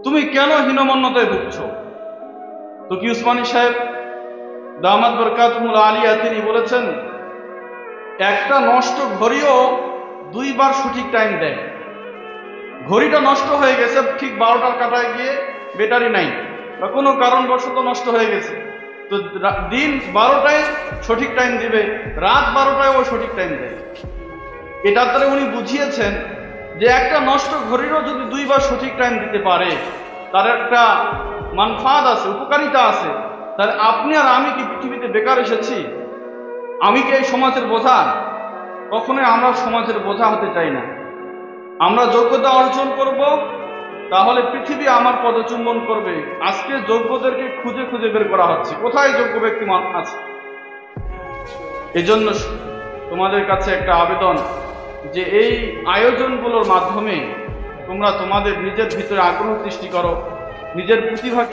তুমি কেন হীনমন্যতায় ভুগছো? তো কি উসমানী সাহেব দামাত বরকাতুহুল আলিয়া তিনি বলেছেন, একটা নষ্ট ঘড়িও দুইবার সঠিক টাইম দেয়। ঘড়িটা নষ্ট হয়ে গেছে ঠিক 12টার কাটায় গিয়ে, ব্যাটারি নাই বা কোনো কারণবশত নষ্ট হয়ে গেছে, তো দিন 12টায় সঠিক টাইম দিবে, রাত 12টায়ও সঠিক টাইম দেয়। এটার দ্বারা উনি বুঝিয়েছেন যে একটা নষ্ট ঘড়িরও যদি দুইবার সঠিক টাইম দিতে পারে, তার একটা মানফাত আছে, উপকারিতা আছে। তাহলে আপনি আর আমি কি পৃথিবীতে বেকার এসেছি? আমি কি এই সমাজের বোঝা? কখনোই আমরা সমাজের বোঝা হতে চাই না। আমরা যোগ্যতা অর্জন করব, তাহলে পৃথিবী আমার পদচুম্বন করবে। আজকে যোগ্যদেরকে খুঁজে খুঁজে বের করা হচ্ছে, কোথায় যোগ্য ব্যক্তি আছে। এজন্য তোমাদের কাছে একটা আবেদন, যে এই আয়োজনগুলোর মাধ্যমে তোমরা তোমাদের নিজের ভিতরে আগ্রহ সৃষ্টি করো, নিজের প্রতিভা